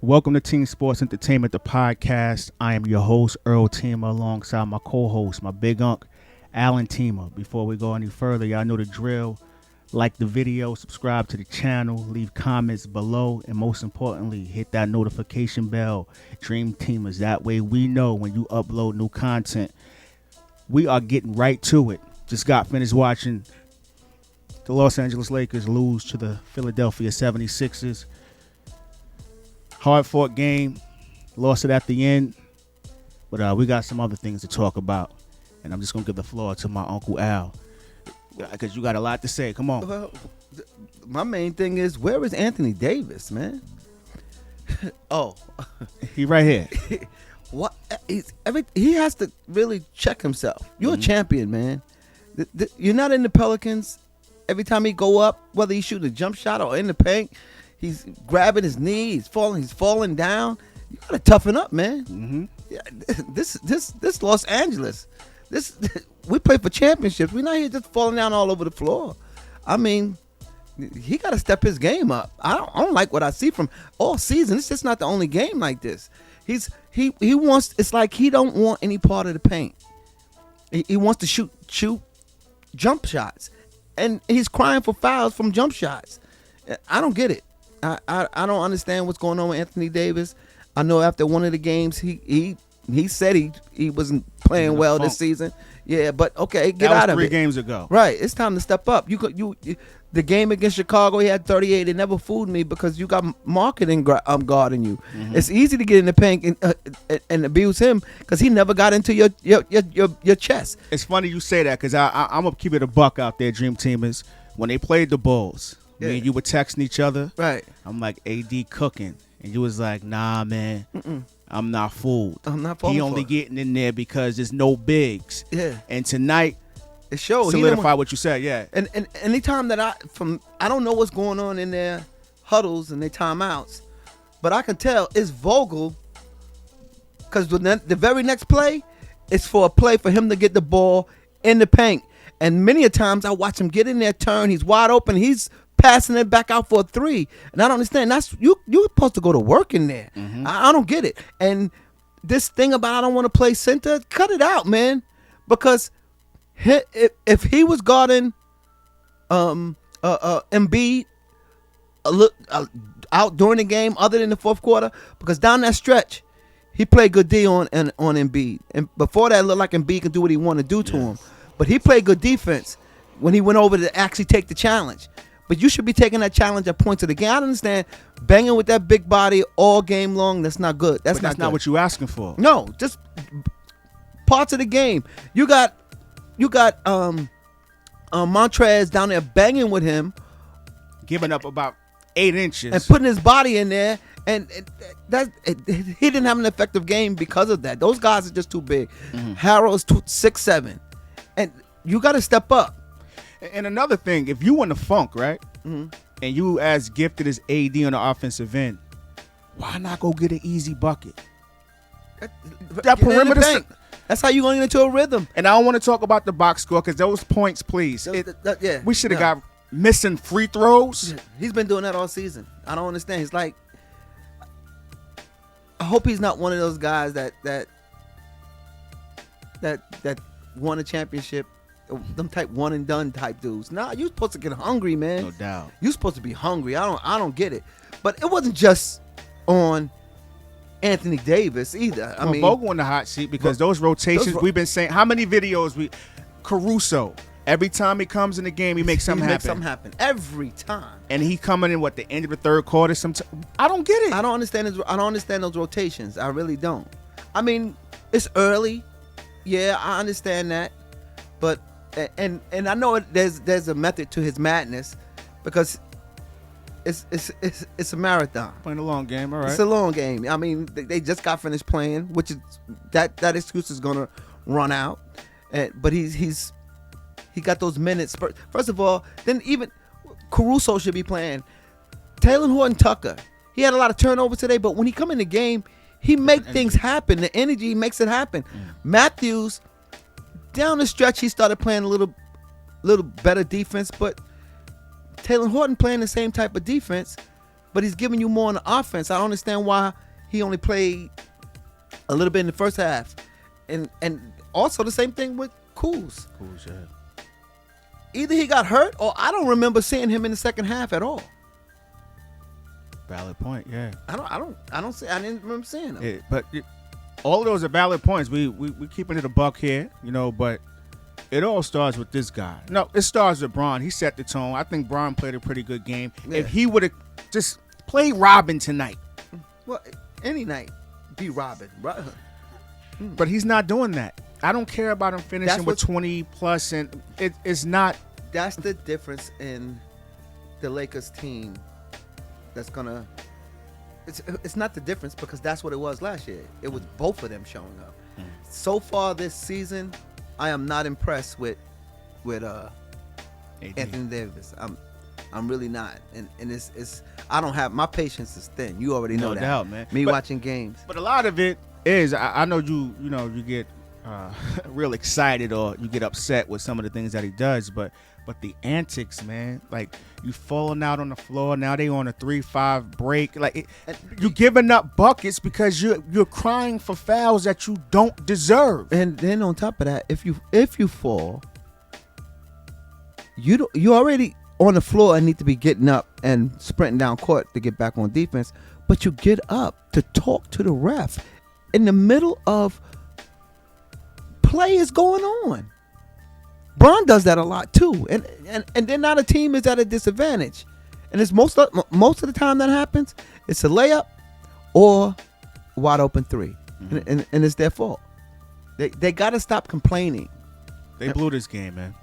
Welcome to Team Sports Entertainment, the podcast. I am your host, Earl Teemer, alongside my co-host, my big unk, Alan Teemer. Before we go any further, y'all know the drill. Like the video, subscribe to the channel, leave comments below, and most importantly, hit that notification bell. Dream Teamers, that way we know when you upload new content. We are getting right to it. Just got finished watching the Los Angeles Lakers lose to the Philadelphia 76ers. Hard-fought game, lost it at the end, but we got some other things to talk about, and I'm just going to give the floor to my Uncle Al, because you got a lot to say. Come on. Well, my main thing is, where is Anthony Davis, man? He right here. What? He has to really check himself. You're a champion, man. You're not in the Pelicans. Every time he go up, whether he's shooting a jump shot or in the paint, he's grabbing his knee. He's falling down. You gotta toughen up, man. Mm-hmm. Yeah, this Los Angeles. We play for championships. We're not here just falling down all over the floor. I mean, he got to step his game up. I don't like what I see from all season. It's just not the only game like this. He wants. It's like he don't want any part of the paint. He wants to shoot jump shots, and he's crying for fouls from jump shots. I don't get it. I don't understand what's going on with Anthony Davis. I know after one of the games he said he wasn't playing well this season. Yeah, but okay, get out of it. 3 games ago. Right, it's time to step up. The game against Chicago, he had 38. It never fooled me because you got marketing guarding you. Mm-hmm. It's easy to get in the paint and abuse him because he never got into your chest. It's funny you say that because I'm gonna keep it a buck out there, Dream Teamers. When they played the Bulls, me and you were texting each other. Right. I'm like, AD cooking, and you was like, nah, man. Mm-mm. I'm not fooled. I'm not falling He only for it. getting in there because there's no bigs. Yeah. And tonight, it shows. solidify what you said. Yeah. And anytime that I don't know what's going on in their huddles and their timeouts, but I can tell it's Vogel because the very next play is for a play for him to get the ball in the paint. And many a times I watch him get in there, turn, he's wide open, he's passing it back out for a 3, and I don't understand. That's you're supposed to go to work in there. Mm-hmm. I don't get it. And this thing about I don't want to play center, cut it out, man. Because if he was guarding Embiid out during the game, other than the fourth quarter, because down that stretch he played good D on Embiid, and before that it looked like Embiid could do what he wanted to do to him. But he played good defense when he went over to actually take the challenge. But you should be taking that challenge at points of the game. I don't understand banging with that big body all game long. That's not good. That's not what you asking for. No, just parts of the game. You got Montrez down there banging with him, giving up about 8 inches and putting his body in there, and he didn't have an effective game because of that. Those guys are just too big. Mm-hmm. Harrell's 6'7", and you got to step up. And another thing, if you in the funk, right, mm-hmm. and you as gifted as AD on the offensive end, why not go get an easy bucket? That perimeter. That's how you going into a rhythm. And I don't want to talk about the box score because those points, please. We should have got missing free throws. He's been doing that all season. I don't understand. He's like, I hope he's not one of those guys that won a championship. Them type one and done type dudes. Nah, you're supposed to get hungry, man. No doubt. You're supposed to be hungry. I don't get it. But it wasn't just on Anthony Davis either. I mean, Vogel in the hot seat because those rotations we've been saying. How many videos Caruso? Every time he comes in the game, he makes something happen. Every time. And he coming in the end of the third quarter. I don't get it. I don't understand those rotations. I really don't. I mean, it's early. Yeah, I understand that, but. And I know there's a method to his madness because it's a marathon. Playing a long game, all right. It's a long game. I mean, they just got finished playing, which is that excuse is gonna run out. But he got those minutes. First of all, then even Caruso should be playing. Taylor Horton-Tucker, he had a lot of turnovers today, but when he come in the game, he make things happen. The energy makes it happen. Matthews. Down the stretch, he started playing a little better defense, but Taylor Horton playing the same type of defense, but he's giving you more on the offense. I don't understand why he only played a little bit in the first half. And also the same thing with Kuz. Kuz, yeah. Either he got hurt or I don't remember seeing him in the second half at all. Valid point, yeah. I didn't remember seeing him. All of those are valid points. We keeping it a buck here, but it all starts with this guy. No, it starts with Bron. He set the tone. I think Bron played a pretty good game. Yeah. If he would have just played Robin tonight. Well, any night, be Robin. But he's not doing that. I don't care about him finishing with 20 plus, and it's not. That's the difference in the Lakers team. That's gonna. It's not the difference because that's what it was last year. It was both of them showing up. So far this season, I am not impressed with Anthony Davis. I'm really not, and it's I don't have my patience is thin. You already know that. No doubt, man. Watching games, but a lot of it is I know you get real excited or you get upset with some of the things that he does, but the antics, man, like you falling out on the floor. Now they on a 3-5 break. Like you giving up buckets because you're crying for fouls that you don't deserve. And then on top of that, if you fall, you already on the floor and need to be getting up and sprinting down court to get back on defense. But you get up to talk to the ref in the middle of play is going on. Bron does that a lot too, and then now the team is at a disadvantage, and it's most of the time that happens. It's a layup or wide open three, and it's their fault. They got to stop complaining. They blew this game, man.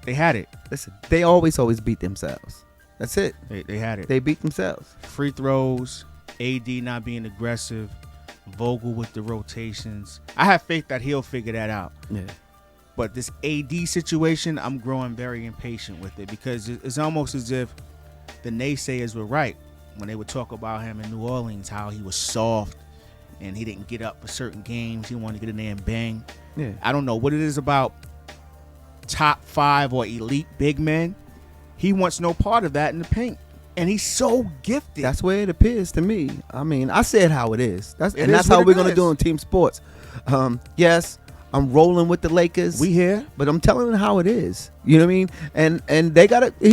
They had it. Listen, they always beat themselves. That's it. They had it. They beat themselves. Free throws, AD not being aggressive, Vogel with the rotations. I have faith that he'll figure that out. Yeah. But this AD situation, I'm growing very impatient with it because it's almost as if the naysayers were right when they would talk about him in New Orleans, how he was soft and he didn't get up for certain games. He wanted to get in there and bang. Yeah. I don't know what it is about top 5 or elite big men. He wants no part of that in the paint. And he's so gifted. That's where it appears to me. I mean, I said how it is. That's how we're going to do in team sports. Yes, I'm rolling with the Lakers. We here. But I'm telling them how it is. You know what I mean? And he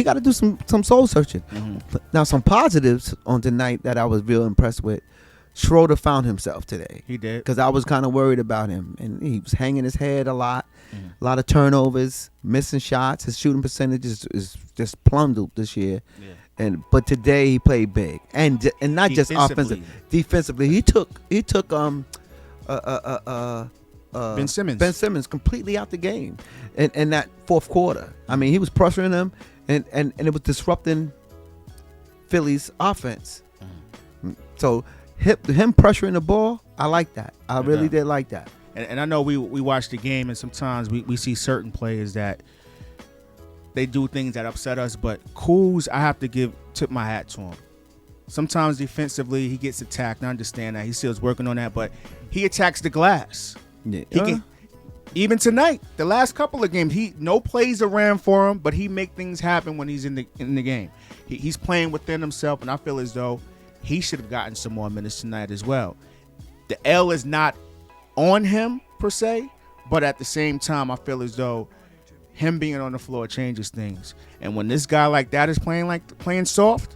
got to do some soul searching. Mm-hmm. Now, some positives on tonight that I was real impressed with. Schroeder found himself today. He did. Because I was kind of worried about him. And he was hanging his head a lot. A lot of turnovers, missing shots. His shooting percentage is just plummeted this year. Yeah. But today he played big. And not just offensive. Defensively. He took Ben Simmons completely out the game in that fourth quarter. I mean, he was pressuring him and it was disrupting Philly's offense. So him pressuring the ball, I like that. I really did like that. And I know we watch the game, and sometimes we see certain players that they do things that upset us. But Kuz, I have to tip my hat to him. Sometimes defensively he gets attacked. I understand that. He still's working on that, but he attacks the glass. Yeah. Even tonight, the last couple of games, no plays are ran for him, but he make things happen when he's in the game. He's playing within himself, and I feel as though he should have gotten some more minutes tonight as well. The L is not on him per se, but at the same time, I feel as though him being on the floor changes things. And when this guy like that is playing soft,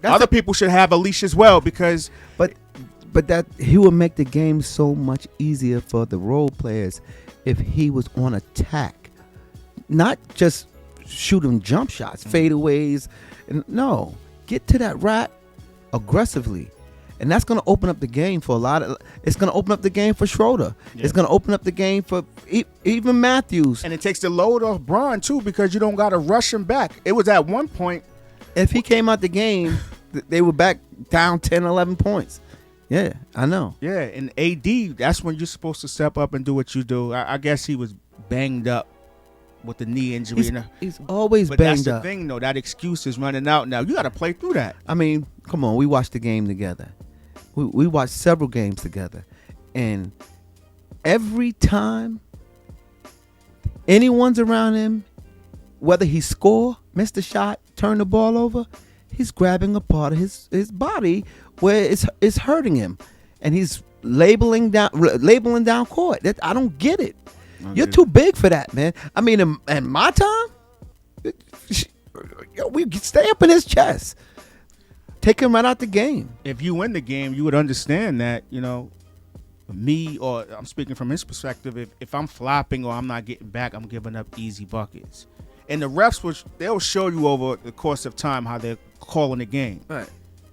other people should have a leash as well because. But that he would make the game so much easier for the role players if he was on attack, not just shooting jump shots, fadeaways. No, get to that rack aggressively. And that's going to open up the game for it's going to open up the game for Schroeder. Yeah. It's going to open up the game for even Matthews. And it takes the load off Bron, too, because you don't got to rush him back. It was at one point. If he came out the game, they were back down 10, 11 points. Yeah, I know. Yeah, and AD, that's when you're supposed to step up and do what you do. I guess he was banged up with the knee injury. He's always but banged up. But that's the up. thing, though. That excuse is running out now. You got to play through that. I mean, come on. We watched the game together. We watched several games together. And every time anyone's around him, whether he score, missed a shot, turn the ball over, he's grabbing a part of his body where it's hurting him, and he's labeling down court. I don't get it. You're too big for that, man. I mean, in my time, we stay up in his chest. Take him right out the game. If you win the game, you would understand that, me, or I'm speaking from his perspective, if I'm flopping or I'm not getting back, I'm giving up easy buckets. And the refs, they'll show you over the course of time how they're calling the game. Right.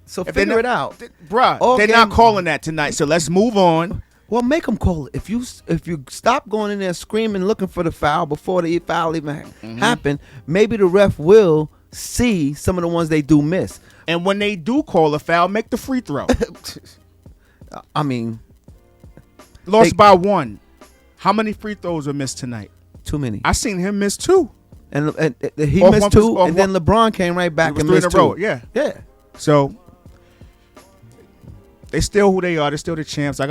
So if figure it out. Bruh, they're not calling that tonight, so let's move on. Well, make them call it. If you stop going in there screaming, looking for the foul before the foul even happen, maybe the ref will see some of the ones they do miss. And when they do call a foul, make the free throw. I mean, lost by 1. How many free throws were missed tonight? Too many. I seen him miss 2. And he missed 2, and then LeBron came right back and missed 2. Yeah. Yeah. So they still who they are. They're still the champs. I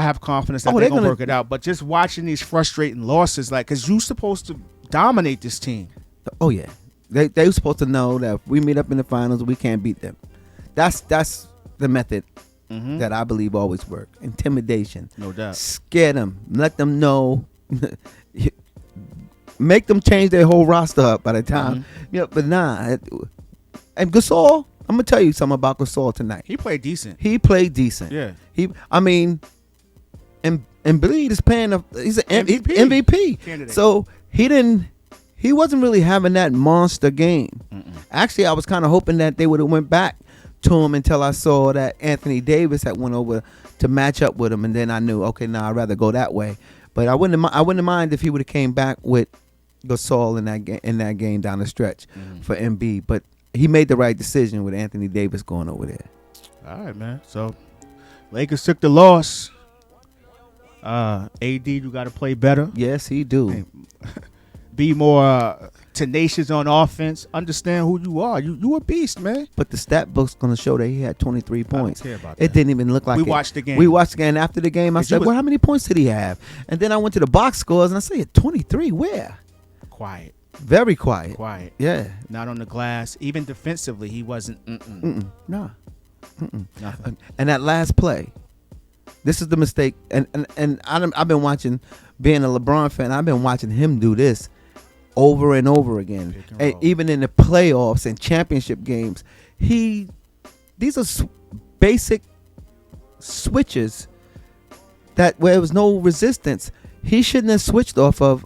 have confidence that they're gonna work it out. But just watching these frustrating losses, because you're supposed to dominate this team. Oh yeah, they were supposed to know that if we meet up in the finals, we can't beat them. That's the method that I believe always work. Intimidation, no doubt. Scare them. Let them know. Make them change their whole roster up by the time. But nah. And Gasol, I'm gonna tell you something about Gasol tonight. He played decent. Yeah. Embiid is paying. He's an MVP candidate. So he wasn't really having that monster game. Actually, I was kind of hoping that they would have went back to him until I saw that Anthony Davis had went over to match up with him, and then I knew, okay, I'd rather go that way. But I wouldn't have mind if he would have came back with Gasol in that game down the stretch for Embiid. But he made the right decision with Anthony Davis going over there. All right, man. So Lakers took the loss. AD, you got to play better. Yes, he do. Hey, be more tenacious on offense. Understand who you are. You a beast, man. But the stat book's going to show that he had 23 points. I don't care about it that. Didn't even look like we it. watched the game. We watched the game. After the game, I said, well, how many points did he have? And then I went to the box scores, and I said, 23, where? Quiet. Very quiet. Quiet. Yeah. Not on the glass. Even defensively, he wasn't. Nah. Nothing. And that last play, this is the mistake. And I've been watching, being a LeBron fan, I've been watching him do this over and over again. And even in the playoffs and championship games, these are basic switches where there was no resistance. He shouldn't have switched off of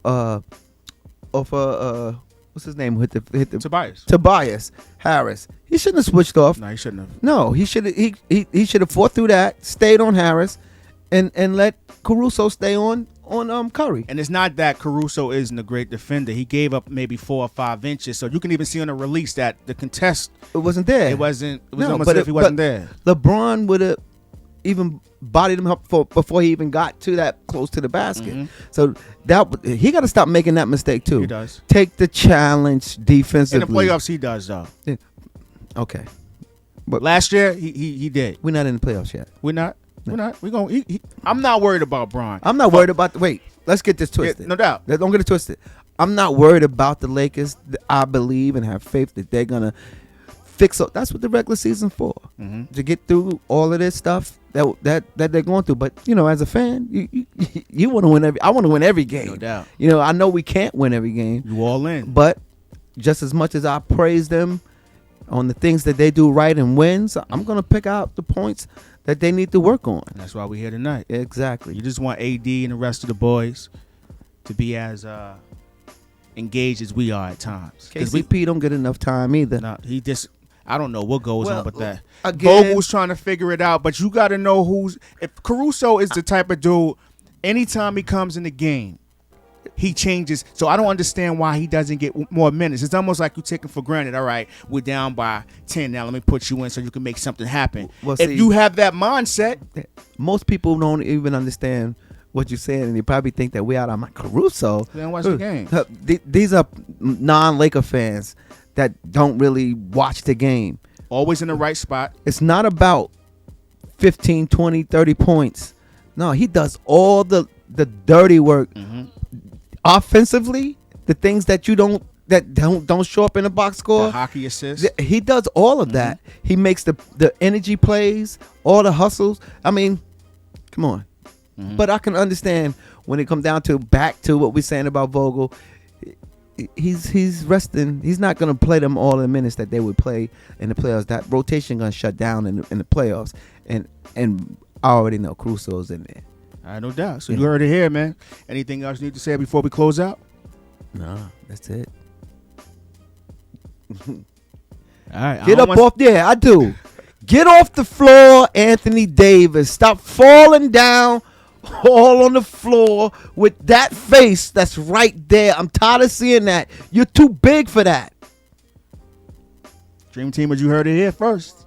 what's his name? Hit the Tobias Harris. He shouldn't have switched off. No, he shouldn't have. No, he should have. He should have fought through that, stayed on Harris, and let Caruso stay on Curry. And it's not that Caruso isn't a great defender. He gave up maybe 4 or 5 inches, so you can even see on the release that the contest it wasn't there. It was almost as if he wasn't there. LeBron would have even bodied him up before he even got to that close to the basket. So he got to stop making that mistake too. He does. Take the challenge defensively. In the playoffs, he does though. Yeah. Okay. But last year he did. We're not in the playoffs yet. We're not. No. We're not. We're going. I'm not worried about Bron. I'm not worried about. Wait. Let's get this twisted. Yeah, no doubt. Don't get it twisted. I'm not worried about the Lakers. I believe and have faith that they're gonna fix up. That's what the regular season's for, to get through all of this stuff that they're going through. But as a fan, you want to win I want to win every game. No doubt. I know we can't win every game. You all in. But just as much as I praise them on the things that they do right and wins, I'm gonna pick out the points that they need to work on. That's why we're here tonight. Exactly. You just want AD and the rest of the boys to be as engaged as we are at times. KCP don't get enough time either. No, I don't know what goes on with that. Again, Vogel's trying to figure it out, but you got to know if Caruso is the type of dude, anytime he comes in the game, he changes. So I don't understand why he doesn't get more minutes. It's almost like you taking for granted. All right, we're down by 10 now. Let me put you in so you can make something happen. Well, if you have that mindset, most people don't even understand what you're saying, and they probably think that we're out on my Caruso. They don't watch the game. These are non-Laker fans that don't really watch the game. Always in the right spot. It's not about 15, 20, 30 points. No, he does all the dirty work. Offensively, the things that that don't show up in the box score. The hockey assist. He does all of that. He makes the energy plays, all the hustles. I mean, come on. But I can understand when it comes down to back to what we're saying about Vogel. He's resting. He's not going to play them all the minutes that they would play in the playoffs. That rotation going to shut down in the playoffs. And I already know Crusoe's in there. I no doubt. So you heard it here, man. Anything else you need to say before we close out? No, that's it. All right. Get up off there. I do. Get off the floor, Anthony Davis. Stop falling down all on the floor with that face that's right there. I'm tired of seeing that. You're too big for that. Dream Teamers, you heard it here first.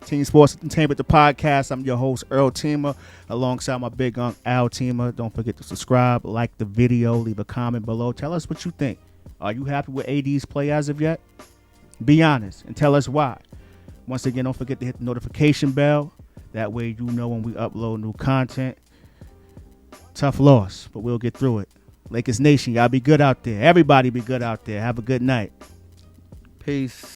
Team Sports Entertainment, the podcast. I'm your host, Earl Teemer, alongside my big uncle, Al Teemer. Don't forget to subscribe, like the video, leave a comment below. Tell us what you think. Are you happy with AD's play as of yet? Be honest and tell us why. Once again, don't forget to hit the notification bell. That way you know when we upload new content. Tough loss, but we'll get through it. Lakersnation, y'all be good out there. Everybody be good out there. Have a good night. Peace.